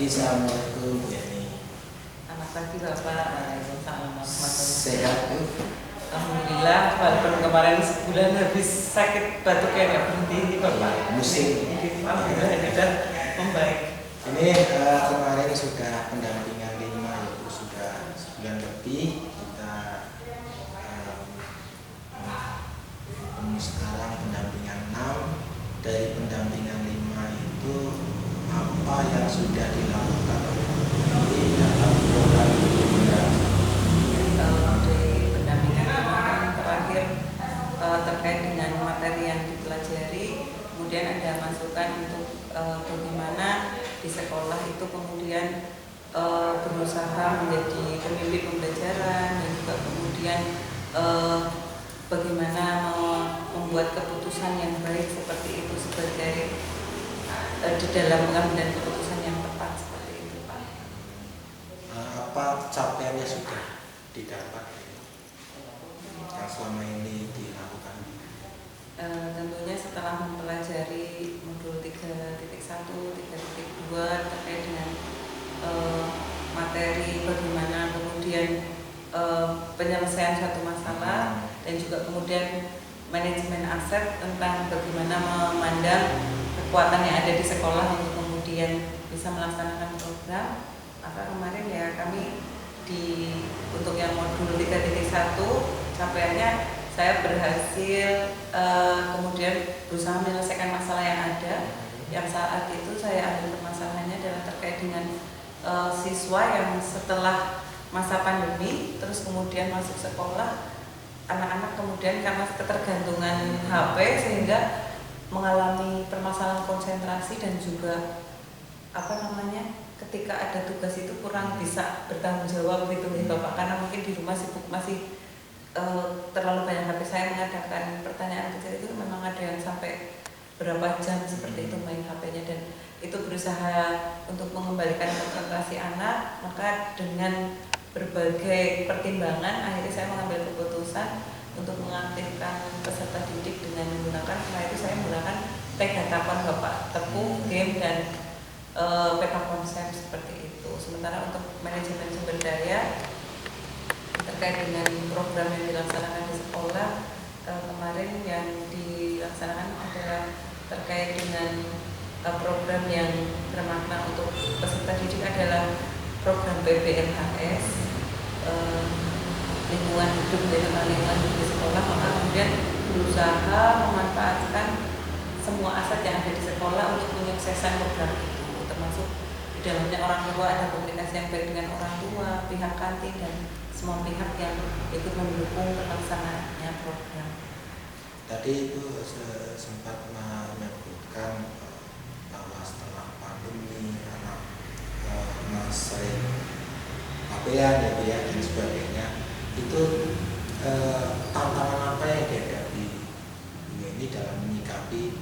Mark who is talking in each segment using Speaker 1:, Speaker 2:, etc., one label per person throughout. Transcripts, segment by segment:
Speaker 1: pagi, assalamualaikum Bu Yani.
Speaker 2: Selamat pagi Bapak. Waalaikumsalam warahmatullahi
Speaker 1: Sehat Bu?
Speaker 2: Alhamdulillah, walaupun kemarin sebulan habis sakit batuk yang nggak berhenti Bapak.
Speaker 1: Musim.
Speaker 2: Alhamdulillah ini sudah membaik.
Speaker 1: Ini kemarin sudah pendampingan 5 itu sudah sebulan lebih kita sekarang pendampingan 6. Dari pendampingan 5 itu apa yang sudah dilakukan oleh ini dalam program ini?
Speaker 2: Kalau dari pendampingan kemarin terakhir terkait dengan materi yang dipelajari, kemudian ada masukan untuk bagaimana di sekolah itu kemudian berusaha menjadi pemimpin pembelajaran dan juga kemudian bagaimana membuat keputusan yang baik seperti itu sebagai di dalam mengambil keputusan yang tepat seperti itu Pak.
Speaker 1: Apa capaiannya sudah didapat yang selama ini dilakukan?
Speaker 2: Tentunya setelah mempelajari modul 3.1, 3.2 terkait dengan materi bagaimana kemudian penyelesaian suatu masalah dan juga kemudian manajemen aset tentang bagaimana memandang kekuatan yang ada di sekolah untuk kemudian bisa melaksanakan program. Maka kemarin ya kami untuk yang modul 3.1 capaiannya saya berhasil kemudian berusaha menyelesaikan masalah yang ada. Yang saat itu saya ambil permasalahannya adalah terkait dengan siswa yang setelah masa pandemi terus kemudian masuk sekolah, anak-anak kemudian karena ketergantungan HP sehingga mengalami permasalahan konsentrasi dan juga ketika ada tugas itu kurang bisa bertanggung jawab gitu nih Bapak, karena mungkin di rumah sibuk masih terlalu banyak HP. Saya mengadakan pertanyaan kecil itu memang ada yang sampai berapa jam seperti itu main HP-nya, dan itu berusaha untuk mengembalikan konsentrasi anak. Maka dengan berbagai pertimbangan akhirnya saya mengambil keputusan untuk mengaktifkan peserta didik dengan menggunakan, setelah itu saya menggunakan Pegatapon Bapak, tepung, game, dan peta konsep seperti itu. Sementara untuk manajemen sumber daya terkait dengan program yang dilaksanakan di sekolah, kemarin yang dilaksanakan adalah terkait dengan program yang bermakna untuk peserta didik adalah program PBMHS, lingkungan hidup dan lingkungan hidup di sekolah. Maka kemudian berusaha memanfaatkan semua aset yang ada di sekolah untuk menyukseskan program itu, termasuk di dalamnya orang tua, ada komunikasi yang baik dengan orang tua, pihak kantin, dan semua pihak yang ikut mendukung pelaksanaannya program.
Speaker 1: Tadi itu sempat menyebutkan bahwa setelah pandemi anak sering HP-an ya dan sebagainya, itu tantangan apa yang dihadapi ini dalam menyikapi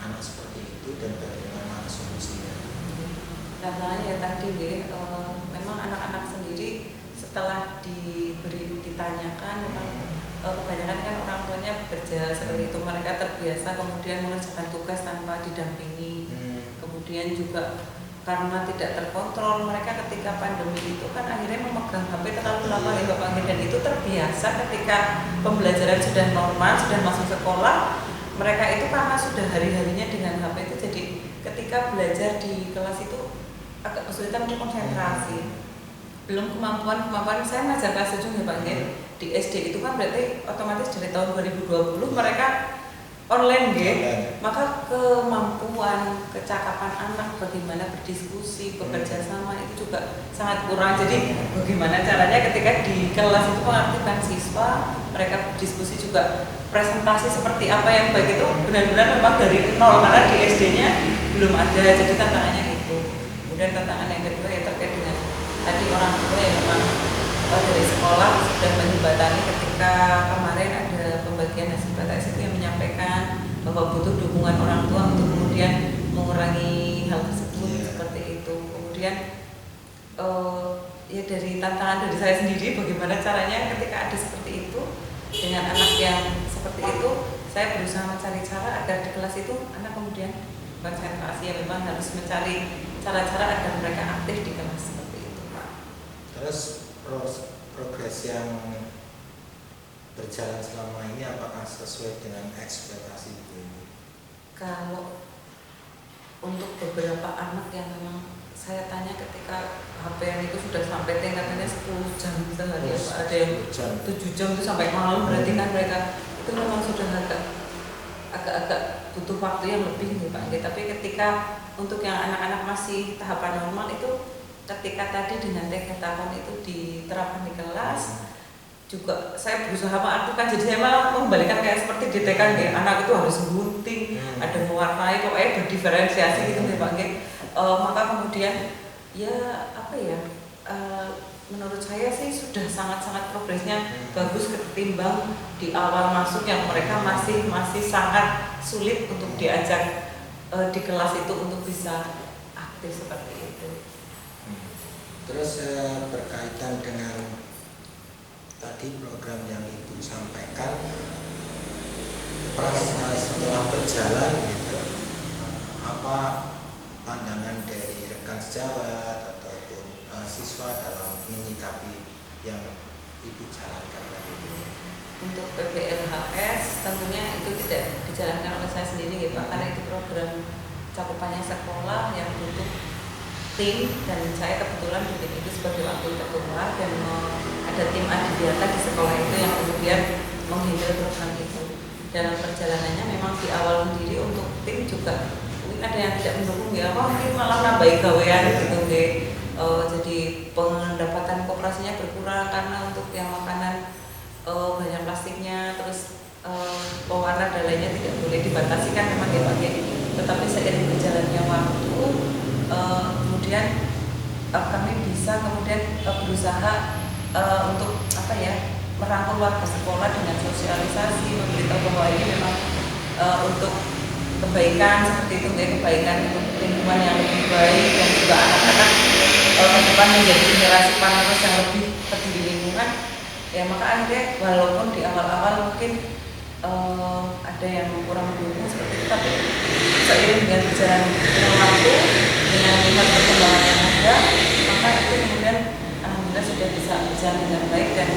Speaker 1: anak seperti itu dan bagaimana solusinya?
Speaker 2: Tantangannya ya tadi memang anak-anak sendiri setelah ditanyakan memang kebanyakan kan orang tuanya bekerja seperti itu, mereka terbiasa kemudian mengerjakan tugas tanpa didampingi. Kemudian juga karena tidak terkontrol, mereka ketika pandemi itu kan akhirnya memegang HP terlalu lama ya Bapak, dan itu terbiasa ketika pembelajaran sudah normal, sudah masuk sekolah, mereka itu karena sudah hari-harinya dengan HP itu, jadi ketika belajar di kelas itu agak kesulitan untuk konsentrasi. Belum kemampuan saya ngajar kelas 7 ya Pak, di SD itu kan berarti otomatis dari tahun 2020 mereka online game, maka kemampuan kecakapan anak bagaimana berdiskusi, bekerja sama itu juga sangat kurang. Jadi bagaimana caranya ketika di kelas itu mengaktifkan siswa, mereka berdiskusi juga, presentasi seperti apa yang baik itu benar-benar memang dari nol, karena di SD-nya belum ada. Jadi tantangannya itu. Kemudian tantangan yang kedua ya terkait dengan tadi orang tua yang memang dari sekolah sudah menjembatani ketika kemarin ada pembagian hasil PTS itu yang menyampaikan bahwa butuh dukungan orang tua untuk kemudian mengurangi hal tersebut seperti itu. Kemudian ya dari tantangan dari saya sendiri bagaimana caranya ketika ada seperti itu dengan anak yang seperti itu, saya berusaha mencari cara agar di kelas itu anak kemudian konsentrasi, ya memang harus mencari cara-cara agar mereka aktif di kelas seperti itu, Pak.
Speaker 1: Terus progres yang berjalan selama ini apakah sesuai dengan ekspektasi Bu?
Speaker 2: Kalau untuk beberapa anak yang memang saya tanya ketika HP itu sudah sampai tingkatannya 10 jam sehari, ada yang 7 jam itu sampai malam, berarti kan mereka itu memang sudah agak butuh waktu yang lebih nih Pak. Tapi ketika untuk yang anak-anak masih tahapan normal itu ketika tadi dengan hackathon itu diterapkan di kelas juga saya berusaha mengaktifkan, jadi saya malah membalikan kayak seperti di TK nih, anak itu harus gunting, ada mewarnai, pokoknya berdiferensiasi gitu nih Pak. Maka kemudian ya apa ya, menurut saya sih sudah sangat-sangat progresnya bagus ketimbang di awal masuk yang mereka masih sangat sulit untuk diajak di kelas itu untuk bisa aktif seperti itu.
Speaker 1: Terus berkaitan dengan tadi program yang Ibu sampaikan, setelah berjalan gitu, apa pandangan dari rekan sejawat ataupun siswa dalam menyikapi yang Ibu jalankan tadi?
Speaker 2: Untuk PPLHS tentunya itu tidak dijalankan oleh saya sendiri ya Pak, karena itu program cakupannya sekolah yang butuh tim, dan saya kebetulan di tim itu sebagai wakil ketua, dan ada tim adiwiyata di sekolah itu yang kemudian menghandle program itu. Dalam perjalanannya memang di awal sendiri untuk tim juga mungkin ada yang tidak mendukung ya, mungkin malah nambahin gawean gitu deh. Jadi pendapatan koperasinya berkurang karena untuk yang makanan banyak plastiknya, terus pewarna dan lainnya tidak boleh dibatasi kan memang dipakai. Tetapi seiring berjalannya waktu kemudian kami bisa kemudian berusaha untuk apa ya, merangkul warga sekolah dengan sosialisasi, memberitahu bahwa ini memang untuk kebaikan seperti itu, kebaikan untuk lingkungan yang lebih baik, dan juga anak-anak ke depan menjadi generasi penerus yang lebih peduli lingkungan. Ya maka akhirnya walaupun di awal-awal mungkin ada yang kurang mendukung seperti itu, tapi seiring dengan berjalannya waktu, dengan melihat perkembangan yang ada, maka itu kemudian alhamdulillah sudah bisa berjalan dengan baik. Dan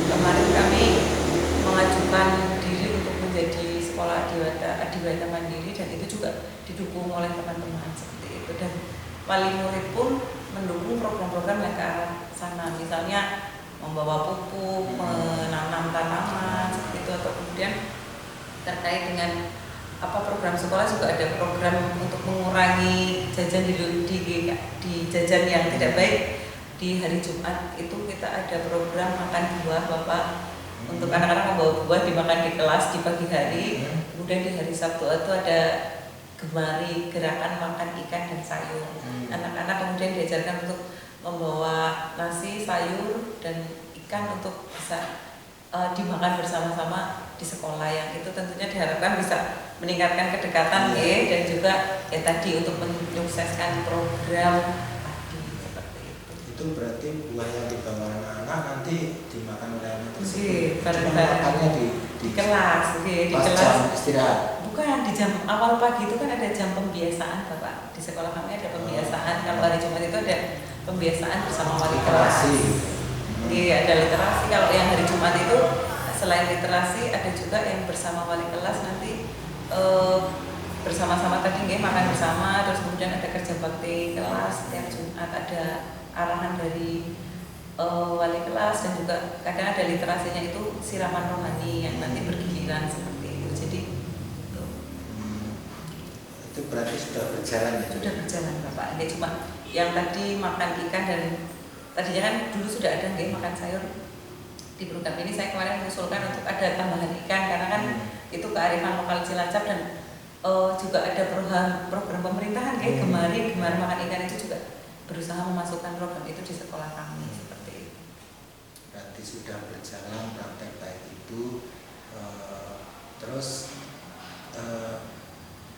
Speaker 2: kemarin kami mengajukan diri untuk menjadi sekolah adiwiyata mandiri, dan itu juga didukung oleh teman-teman seperti itu, dan wali murid pun mendukung program-program yang ke arah sana, misalnya membawa pupuk, menanam tanaman seperti itu, atau kemudian terkait dengan program sekolah juga ada program untuk mengurangi jajan di jajan yang tidak baik. Di hari Jumat itu kita ada program makan buah Bapak, untuk anak-anak membawa buah dimakan di kelas di pagi hari. Kemudian di hari Sabtu itu ada gemari, gerakan makan ikan dan sayur. Anak-anak kemudian diajarkan untuk membawa nasi, sayur, dan ikan untuk bisa dimakan bersama-sama di sekolah, yang itu tentunya diharapkan bisa meningkatkan kedekatan dan juga ya tadi untuk menyukseskan program tadi seperti itu.
Speaker 1: Itu berarti buah yang dibawa anak-anak nanti dimakan oleh anak tersebut.
Speaker 2: Makannya di kelas, di kelas
Speaker 1: jam istirahat.
Speaker 2: Bukan, di jam awal pagi itu kan ada jam pembiasaan Bapak. Di sekolah kami ada pembiasaan. Kalau hari Jumat itu ada pembiasaan bersama wali kelas. Iya, ada literasi. Kalau yang hari Jumat itu selain literasi ada juga yang bersama wali kelas nanti bersama-sama tadi makan bersama, terus kemudian ada kerja bakti kelas setiap Jumat, ada arahan dari wali kelas, dan juga kadang ada literasinya itu siraman rohani yang nanti bergiliran seperti itu. Jadi
Speaker 1: itu berarti sudah berjalan ya?
Speaker 2: Sudah berjalan Bapak. Ini cuma yang tadi makan ikan, dan tadinya kan dulu sudah ada makan sayur. Di program ini saya kemarin mengusulkan untuk ada tambahan ikan, karena kan itu kearifan lokal Cilacap, dan juga ada program pemerintahan gemari makan ikan itu juga berusaha memasukkan program itu di sekolah kami seperti itu.
Speaker 1: Berarti sudah berjalan praktek baik itu. Terus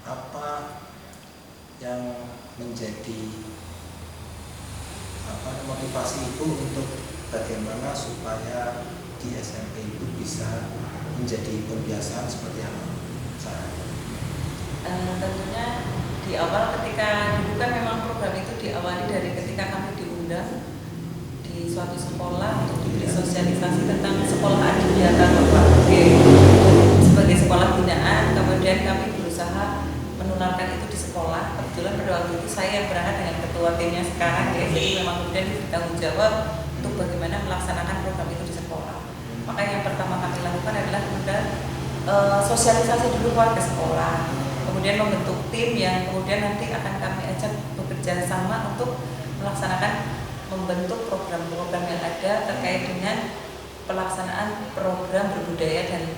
Speaker 1: apa yang menjadi motivasi Ibu untuk bagaimana supaya di SMP itu bisa menjadi kebiasaan seperti apa?
Speaker 2: Tentunya di awal ketika dulu kan memang program itu saya yang berangkat dengan ketua timnya sekarang ya, jadi memang kemudian tanggung jawab untuk bagaimana melaksanakan program itu di sekolah. Maka yang pertama kami lakukan adalah kemudian sosialisasi dulu warga sekolah, kemudian membentuk tim yang kemudian nanti akan kami ajak bekerja sama untuk melaksanakan membentuk program-program yang ada terkait dengan pelaksanaan program berbudaya dan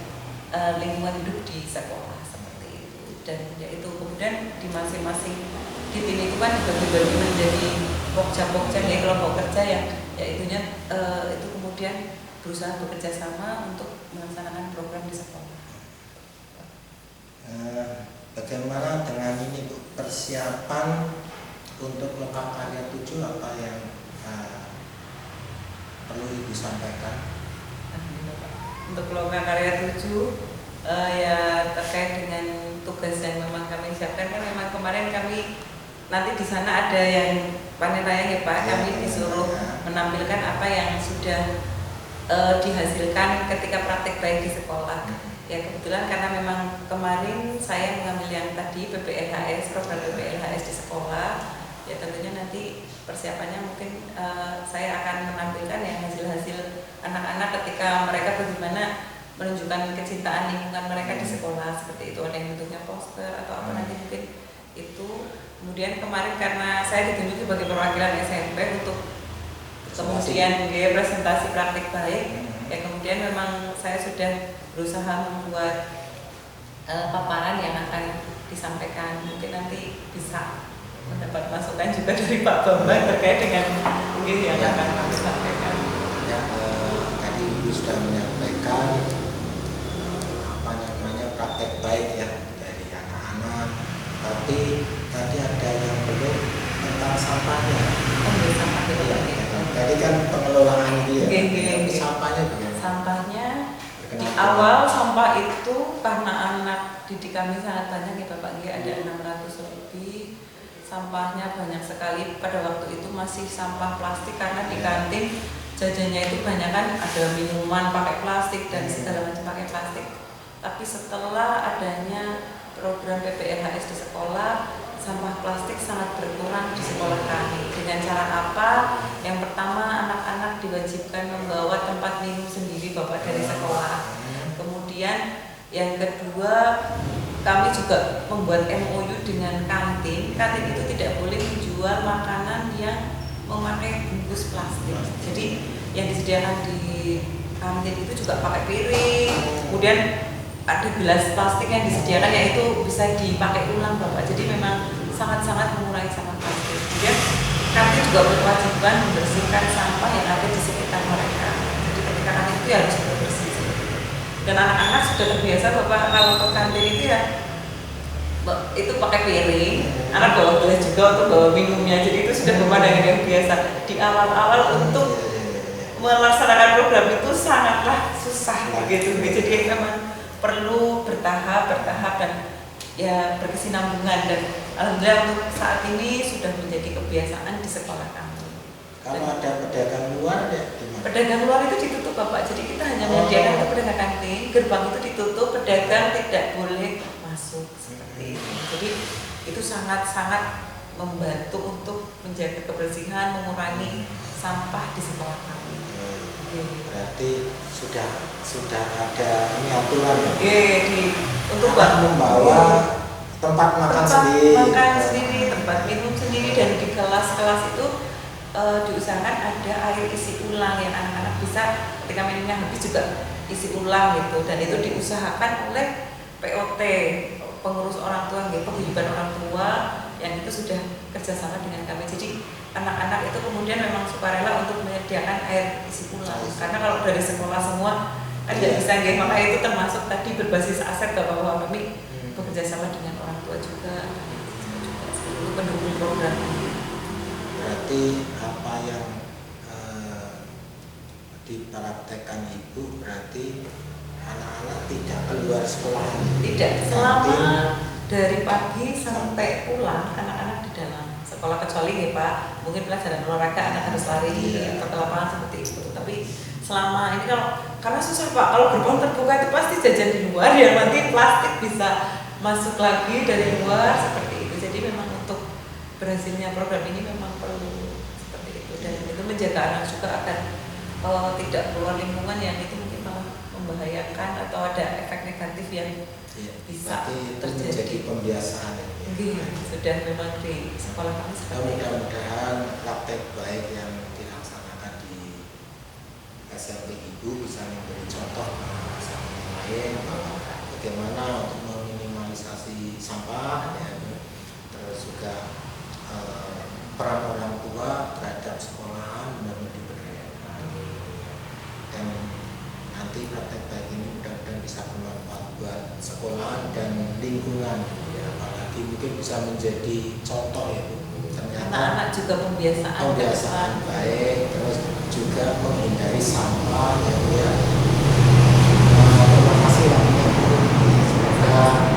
Speaker 2: lingkungan hidup di sekolah seperti itu. Dan yaitu kemudian di masing-masing di tim itu kan dibagi-bagi menjadi pokja-pokja ya, kelompok kerja yang yaitunya itu kemudian berusaha bekerja sama untuk melaksanakan program di sekolah.
Speaker 1: Bagaimana dengan ini Bu, persiapan untuk Lokakarya 7 apa yang perlu Ibu sampaikan?
Speaker 2: Untuk Lokakarya 7 ya terkait dengan tugas yang memang kami siapkan kan memang kemarin kami nanti di sana ada yang panen raya ya Pak, kami disuruh menampilkan apa yang sudah dihasilkan ketika praktik baik di sekolah. Ya kebetulan karena memang kemarin saya mengambil yang tadi PPLHS, program PPLHS di sekolah, ya tentunya nanti persiapannya mungkin saya akan menampilkan yang hasil-hasil anak-anak ketika mereka bagaimana menunjukkan kecintaan lingkungan mereka di sekolah seperti itu, ada yang bentuknya poster atau apa nanti mungkin itu. Kemudian kemarin karena saya ditunjuk sebagai perwakilan SMP untuk kemudian presentasi praktik baik, ya kemudian memang saya sudah berusaha membuat paparan yang akan disampaikan, mungkin nanti bisa mendapat masukan juga dari Pak Bambang terkait dengan mungkin yang akan kami sampaikan.
Speaker 1: Ya, tadi Ibu sudah menyampaikan apa namanya praktek baik ya dari anak-anak, tapi tadi ada yang belum tentang sampahnya.
Speaker 2: Sampah itu
Speaker 1: Tadi kan pengelolaan dia,
Speaker 2: tapi
Speaker 1: sampahnya bagaimana?
Speaker 2: Sampahnya di awal sampah itu karena anak didik kami sangat banyak ya Bapak, ada 600 lebih. Sampahnya banyak sekali, pada waktu itu masih sampah plastik karena di kantin jajannya itu banyak kan ada minuman pakai plastik dan segala macam pakai plastik. Tapi setelah adanya program PPLHS di sekolah, sampah plastik sangat berkurang di sekolah kami. Dengan cara apa? Yang pertama, anak-anak diwajibkan membawa tempat minum sendiri Bapak dari sekolah. Kemudian yang kedua, kami juga membuat MOU dengan kantin. Kantin itu tidak boleh menjual makanan yang memakai bungkus plastik. Jadi yang disediakan di kantin itu juga pakai piring. Kemudian ada gelas plastik yang disediakan yaitu bisa dipakai ulang Bapak. Jadi memang sangat-sangat mengurangi sampah plastik. Kemudian kantin juga berkewajiban membersihkan sampah yang ada di sekitar mereka. Jadi ketika kantin itu harus bersih. Dan anak-anak sudah terbiasa Bapak kalau ke kantin itu ya itu pakai piring, anak bawa gelas juga untuk bawa minumnya. Jadi itu sudah pemandangan yang biasa. Di awal-awal untuk melaksanakan program itu sangatlah susah gitu. Jadi memang perlu bertahap dan ya berkesinambungan, dan alhamdulillah untuk saat ini sudah menjadi kebiasaan di sekolah kami.
Speaker 1: Kalau ada pedagang luar ya gimana?
Speaker 2: Pedagang luar itu ditutup Bapak, jadi kita hanya menyediakan untuk pedagang kantin, gerbang itu ditutup, pedagang tidak boleh masuk seperti itu. Jadi itu sangat-sangat membantu untuk menjaga kebersihan, mengurangi sampah di sekolah kami.
Speaker 1: Berarti sudah ada ini aturan ya?
Speaker 2: Untuk
Speaker 1: membawa tempat makan sendiri,
Speaker 2: tempat minum sendiri, dan di kelas-kelas itu diusahakan ada air isi ulang yang anak-anak bisa ketika minumnya habis juga isi ulang gitu, dan itu diusahakan oleh POT, pengurus orang tua, paguyuban orang tua yang itu sudah kerjasama dengan kami. Jadi anak-anak itu kemudian memang sukarela untuk menyediakan air isi ulang, karena kalau dari sekolah semua kan tidak bisa maka itu termasuk tadi berbasis aset bahwa kami bekerja sama dengan orang tua juga sebagai pendukung program.
Speaker 1: Berarti apa yang dipraktekkan Ibu berarti anak-anak tidak keluar sekolah?
Speaker 2: Tidak, selama dari pagi sampai pulang anak-anak di dalam sekolah, kecuali ya Pak, mungkin pelajaran olahraga anak harus lari ke lapangan seperti itu. Tapi selama ini karena susah Pak, kalau gerbang terbuka itu pasti jajan di luar ya, nanti plastik bisa masuk lagi dari luar seperti itu. Jadi memang untuk berhasilnya program ini memang perlu seperti itu, dan itu menjaga anak juga agar tidak keluar lingkungan yang itu mungkin malah membahayakan atau ada efek negatif yang bisa
Speaker 1: itu
Speaker 2: terjadi.
Speaker 1: menjadi pembiasaan
Speaker 2: Sudah memang di sekolah kami
Speaker 1: mudah-mudahan praktek baik yang dilaksanakan di SMP Ibu bisa memberi contoh sama yang lain bahwa bagaimana untuk meminimalisasi sampah ya, terus juga peran orang tua terhadap sekolahan benar-benar diberdayakan, dan nanti praktek baik ini mudah-mudahan bisa bermanfaat buat sekolahan dan lingkungan ya, apalagi mungkin bisa menjadi contoh ya Bu. Ternyata
Speaker 2: anak-anak juga pembiasaan
Speaker 1: baik, terus juga menghindari sampah ya Bu ya. Terima kasih Bu. Semoga